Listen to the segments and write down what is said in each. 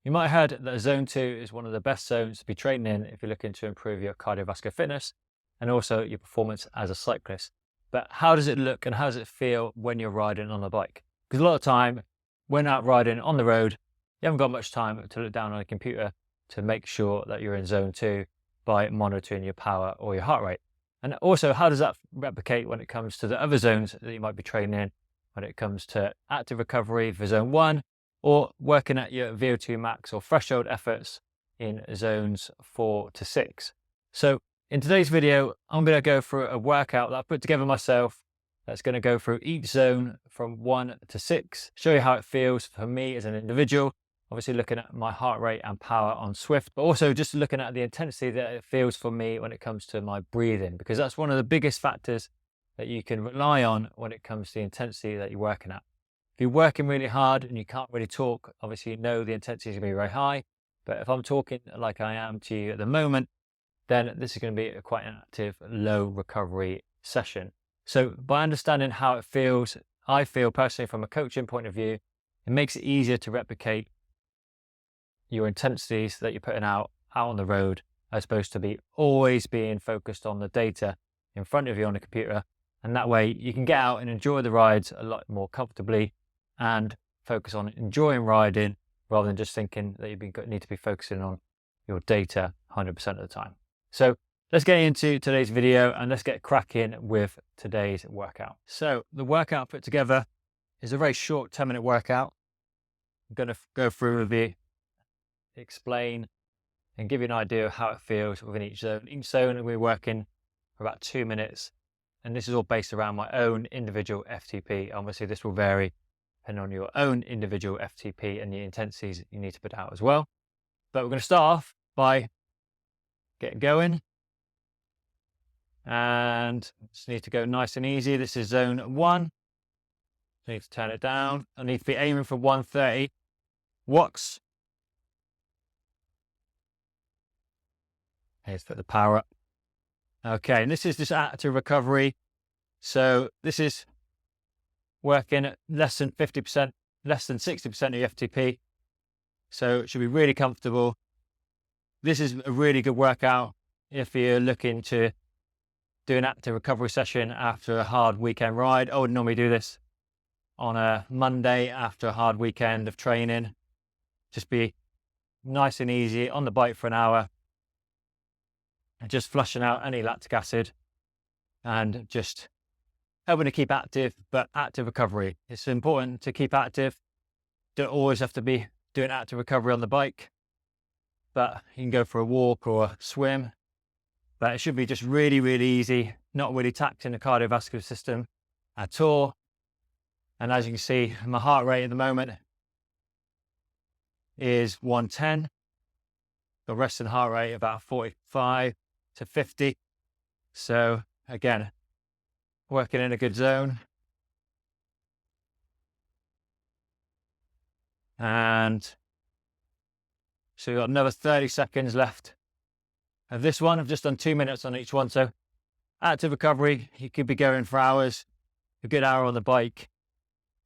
You might have heard that zone 2 is one of the best zones to be training in if you're looking to improve your cardiovascular fitness and also your performance as a cyclist. But how does it look and how does it feel when you're riding on a bike? Because a lot of time when out riding on the road, you haven't got much time to look down on a computer to make sure that you're in zone 2 by monitoring your power or your heart rate. And also, how does that replicate when it comes to the other zones that you might be training in, when it comes to active recovery for zone 1 or working at your VO2 max or threshold efforts in zones 4 to 6. So in today's video, I'm going to go through a workout that I put together myself that's going to go through each zone from 1 to 6, show you how it feels for me as an individual, obviously looking at my heart rate and power on Swift, but also just looking at the intensity that it feels for me when it comes to my breathing, because that's one of the biggest factors that you can rely on when it comes to the intensity that you're working at. If you're working really hard and you can't really talk, obviously you know the intensity is going to be very high. But if I'm talking like I am to you at the moment, then this is going to be quite an active, low recovery session. So by understanding how it feels, I feel personally from a coaching point of view, it makes it easier to replicate your intensities that you're putting out on the road, as opposed to be always being focused on the data in front of you on the computer. And that way you can get out and enjoy the rides a lot more comfortably and focus on enjoying riding rather than just thinking that you need to be focusing on your data 100% of the time. So let's get into today's video and let's get cracking with today's workout. So the workout put together is a very short 10-minute workout. I'm going to go through with you, explain and give you an idea of how it feels within each zone. Each zone we're working for about 2 minutes, and this is all based around my own individual FTP. Obviously this will vary depending on your own individual FTP and the intensities you need to put out as well. But we're going to start off by getting going, and just need to go nice and easy. This is zone 1. I need to turn it down. I need to be aiming for 130 watts. Let's put the power up. Okay, and this is just active recovery. So this is working at less than 50%, less than 60% of your FTP. So it should be really comfortable. This is a really good workout if you're looking to do an active recovery session after a hard weekend ride. I would normally do this on a Monday after a hard weekend of training. Just be nice and easy on the bike for an hour and just flushing out any lactic acid and just helping to keep active, but active recovery. It's important to keep active. Don't always have to be doing active recovery on the bike, but you can go for a walk or a swim. But it should be just really, really easy, not really taxing the cardiovascular system at all. And as you can see, my heart rate at the moment is 110. The resting heart rate about 45 to 50. So again, working in a good zone. And so we've got another 30 seconds left of this one. I've just done 2 minutes on each one. So active recovery, you could be going for hours. A good hour on the bike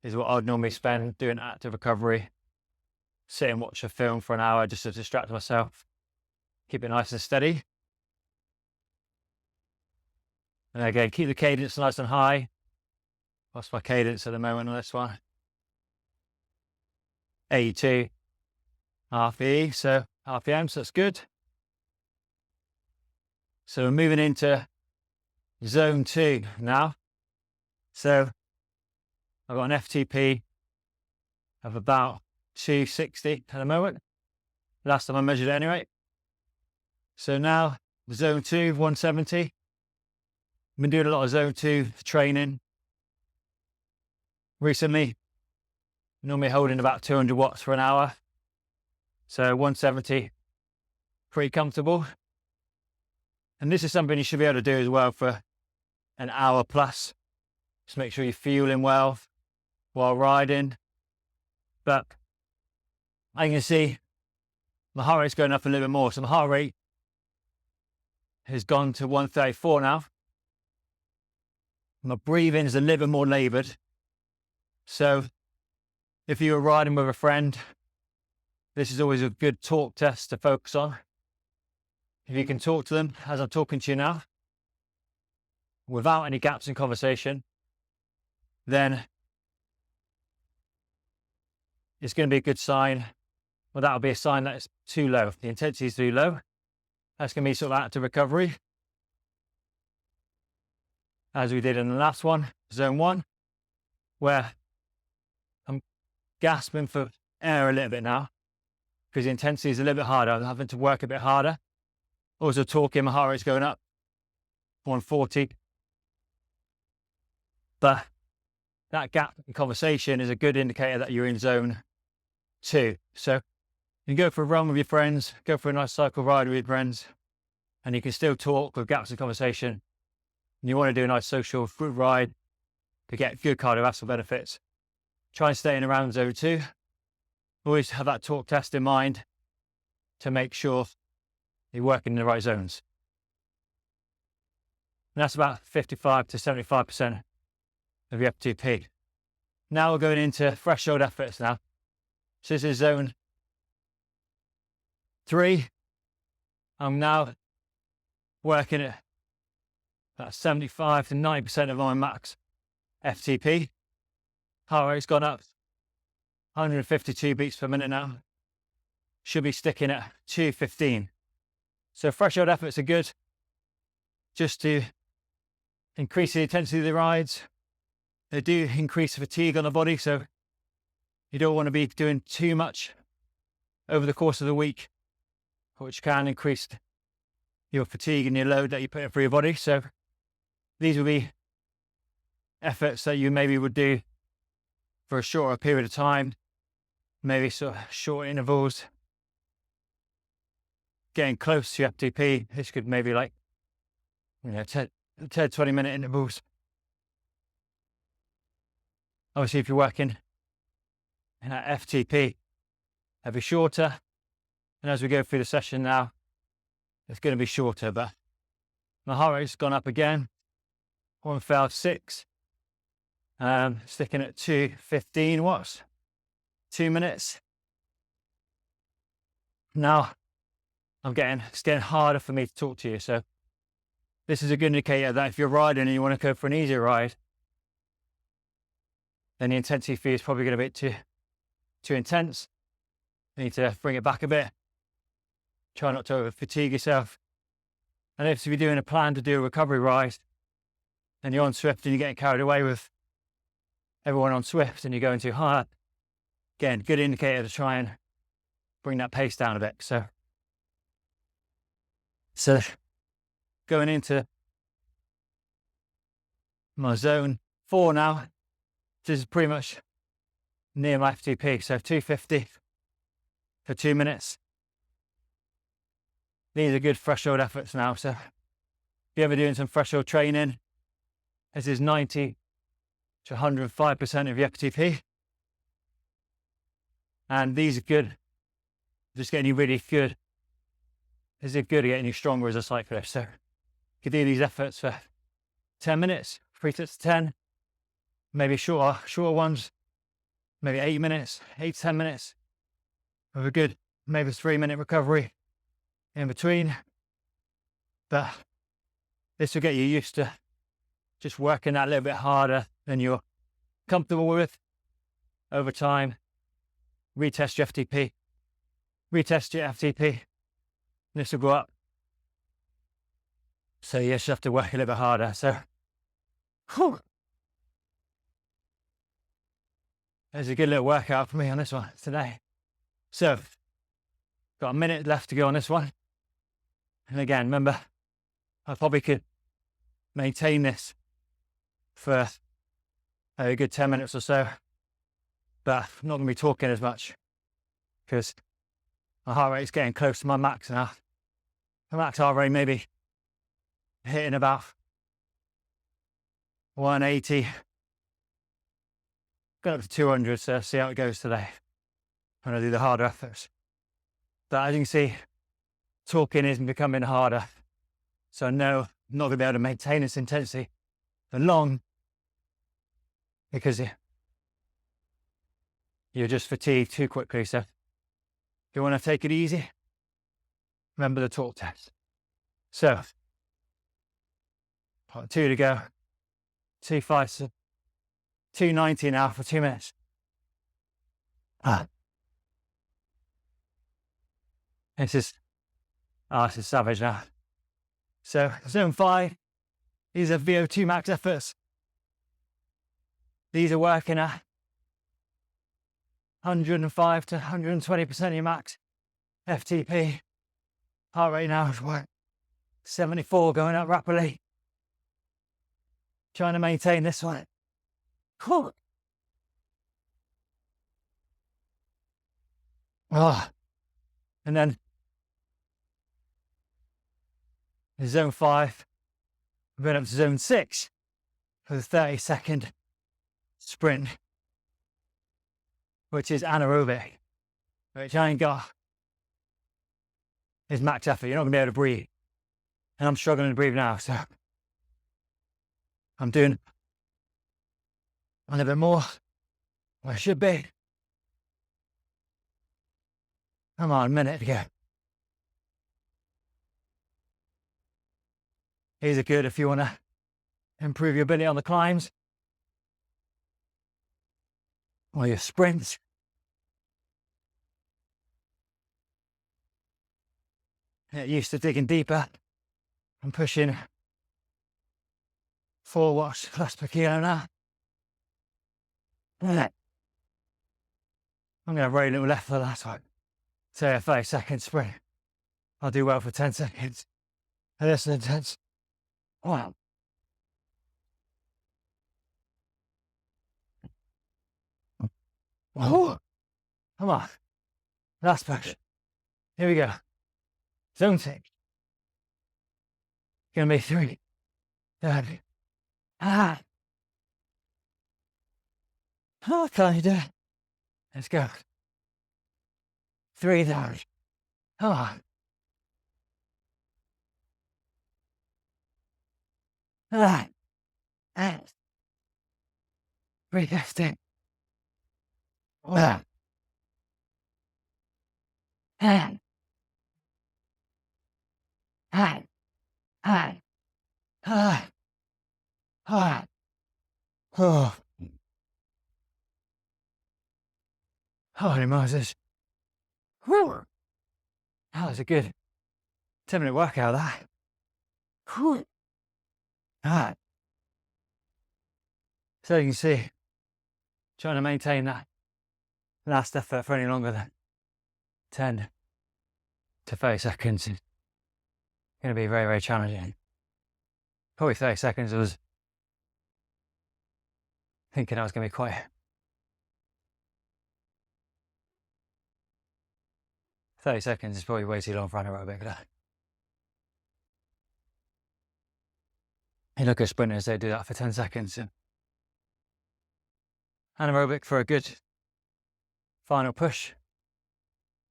is what I'd normally spend doing active recovery. Sit and watch a film for an hour just to distract myself. Keep it nice and steady. And again, keep the cadence nice and high. What's my cadence at the moment on this one? 82 RPE, so RPM, so that's good. So we're moving into zone 2 now. So I've got an FTP of about 260 at the moment. Last time I measured it anyway. So now zone 2, 170. I've been doing a lot of zone 2 training recently. Normally holding about 200 watts for an hour. So 170, pretty comfortable. And this is something you should be able to do as well for an hour plus. Just make sure you're fueling well while riding. But I can see my heart rate's going up a little bit more. So my heart rate has gone to 134 now. My breathing is a little bit more laboured. So if you were riding with a friend This is always a good talk test to focus on. If you can talk to them as I'm talking to you now, without any gaps in conversation, then it's going to be a good sign. Well, that'll be a sign that it's too low. The intensity is too low. That's going to be sort of active recovery, as we did in the last one, zone 1, where I'm gasping for air a little bit now because the intensity is a little bit harder. I'm having to work a bit harder. Also talking, my heart rate's going up, 140. But that gap in conversation is a good indicator that you're in zone 2. So you can go for a run with your friends, go for a nice cycle ride with your friends, and you can still talk with gaps in conversation. And you want to do a nice social fruit ride to get good cardiovascular benefits. Try and stay in around zone 2. Always have that talk test in mind to make sure you're working in the right zones. And that's about 55 to 75% of your FTP. Now we're going into threshold efforts now. So this is zone 3. I'm now working at about 75 to 90% of my max FTP. Heart rate's gone up 152 beats per minute now. Should be sticking at 215. So threshold efforts are good just to increase the intensity of the rides. They do increase fatigue on the body, so you don't want to be doing too much over the course of the week, which can increase your fatigue and your load that you put in for your body. So these will be efforts that you maybe would do for a shorter period of time, maybe sort of short intervals, getting close to your FTP. This could maybe 10, 20 minute intervals. Obviously, if you're working in that FTP, it'll be shorter. And as we go through the session now, it's going to be shorter, but my heart rate's gone up again. 156. Sticking at 215 watts, 2 minutes. Now it's getting harder for me to talk to you. So this is a good indicator that if you're riding and you want to go for an easier ride, then the intensity for you is probably going to be too intense. You need to bring it back a bit. Try not to over fatigue yourself. And if you're doing a plan to do a recovery ride, and you're on Swift and you're getting carried away with everyone on Swift and you're going too hard, again, good indicator to try and bring that pace down a bit. So going into my zone 4 now, this is pretty much near my FTP. So 250 for 2 minutes. These are good threshold efforts now. So if you're ever doing some threshold training, this is 90 to 105% of your FTP. And these are good, just getting you really good. This is good at getting you stronger as a cyclist. So you can do these efforts for 10 minutes, 3 sets of 10, maybe shorter ones, maybe 8 minutes, 8 to 10 minutes, with a good, maybe 3-minute recovery in between. But this will get you used to just working that a little bit harder than you're comfortable with over time. Retest your FTP. Retest your FTP. This will go up. So you just have to work a little bit harder. So, there's a good little workout for me on this one today. So, got a minute left to go on this one. And again, remember, I probably could maintain this for a good 10 minutes or so, but I'm not going to be talking as much because my heart rate is getting close to my max now. My max heart rate maybe hitting about 180, going up to 200, so see how it goes today when I do the harder efforts. But as you can see, talking is becoming harder. So no, I'm not going to be able to maintain this intensity for long because you're just fatigued too quickly. So you want to take it easy, remember the talk test. So, part 2 to go. 290 now for 2 minutes. This is savage now. So, zone 5, these are VO2 max efforts. These are working at 105 to 120% of your max FTP. Heart rate now is what? 74, going up rapidly. Trying to maintain this one. Cool. And then zone 5, we're going up to zone 6 for the 30-second sprint, which is anaerobic, which I ain't got. Is max effort. You're not going to be able to breathe. And I'm struggling to breathe now, so I'm doing a little bit more where I should be. Come on, a minute to go. These are good if you want to improve your ability on the climbs or your sprints. Get used to digging deeper and pushing 4 watts plus per kilo now. I'm going to have very little left for the last one. Say a 30-second sprint. I'll do well for 10 seconds. And this is intense. Wow. Oh, come on. Last push. Here we go. Zone 6. Gonna be 3. 30. Oh, can you do it? Let's go. 3,000. Come on. 350. Holy Moses. That was a good 10-minute workout, that. So you can see, trying to maintain that last effort for any longer than 10 to 30 seconds is going to be very, very challenging. Probably 30 seconds I was thinking I was going to be quite. 30 seconds is probably way too long for anaerobic. You look at sprinters, they do that for 10 seconds. Anaerobic for a good final push.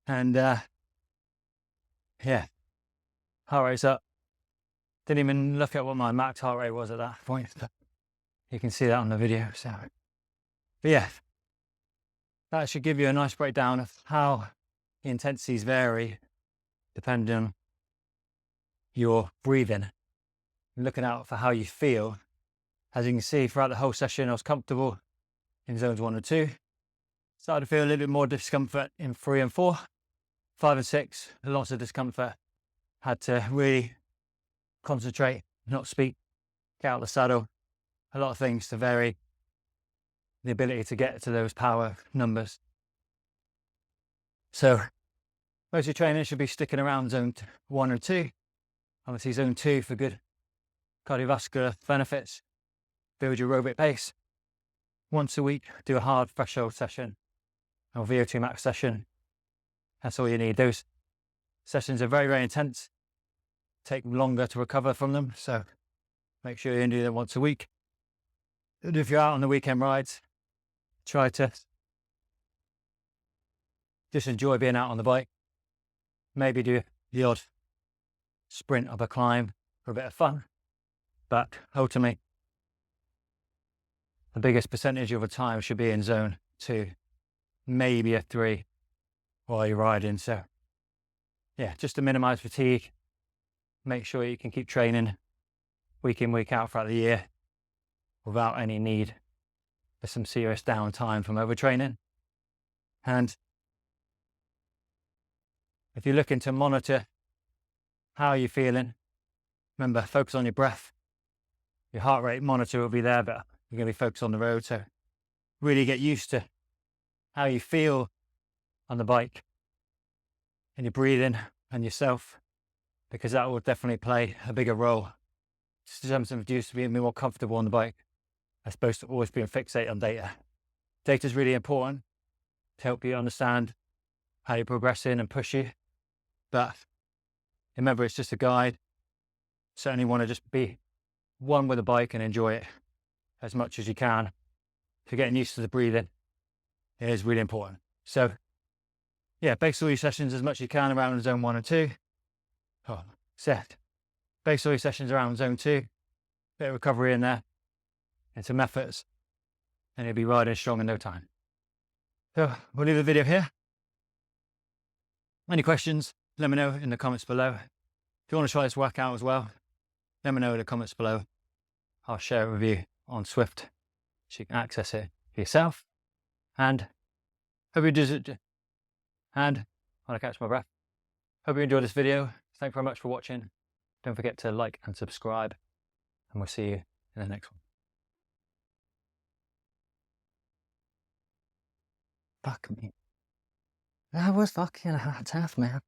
And yeah, heart rate's up. Didn't even look at what my max heart rate was at that point, but you can see that on the video. So, but yeah, that should give you a nice breakdown of how the intensities vary depending on your breathing. Looking out for how you feel. As you can see, throughout the whole session, I was comfortable in zones 1 and 2. Started to feel a little bit more discomfort in 3 and 4. 5 and 6, lots of discomfort. Had to really concentrate, not speak, get out of the saddle. A lot of things to vary the ability to get to those power numbers. So most of your training should be sticking around zone 1 and 2. Obviously zone 2 for good cardiovascular benefits. Build your aerobic pace. Once a week, do a hard threshold session or VO2 max session. That's all you need. Those sessions are very, very intense. Take longer to recover from them. So make sure you do them once a week. And if you're out on the weekend rides, try to just enjoy being out on the bike. Maybe do the odd sprint up a climb for a bit of fun. But ultimately, the biggest percentage of the time should be in zone 2, maybe a 3. while you're riding. So yeah, just to minimize fatigue, make sure you can keep training week in, week out throughout the year without any need for some serious downtime from overtraining. And if you're looking to monitor how you're feeling, remember, focus on your breath. Your heart rate monitor will be there, but you're going to be focused on the road. So really get used to how you feel on the bike and your breathing and yourself, because that will definitely play a bigger role just in terms of you to being more comfortable on the bike, as opposed to always being fixated on data. Data is really important to help you understand how you're progressing and push you. But remember, it's just a guide. Certainly want to just be one with the bike and enjoy it as much as you can. So getting used to the breathing is really important. So yeah, base all your sessions as much as you can around zone 1 and 2. Set. Base all your sessions around zone 2. Bit of recovery in there and some efforts, and you'll be riding strong in no time. So we'll leave the video here. Any questions, let me know in the comments below. If you want to try this workout as well, let me know in the comments below. I'll share it with you on Swift so you can access it for yourself. And hope you did. And when I catch my breath, hope you enjoyed this video. Thank you very much for watching. Don't forget to like and subscribe, and we'll see you in the next one. Fuck me. That was fucking tough, man.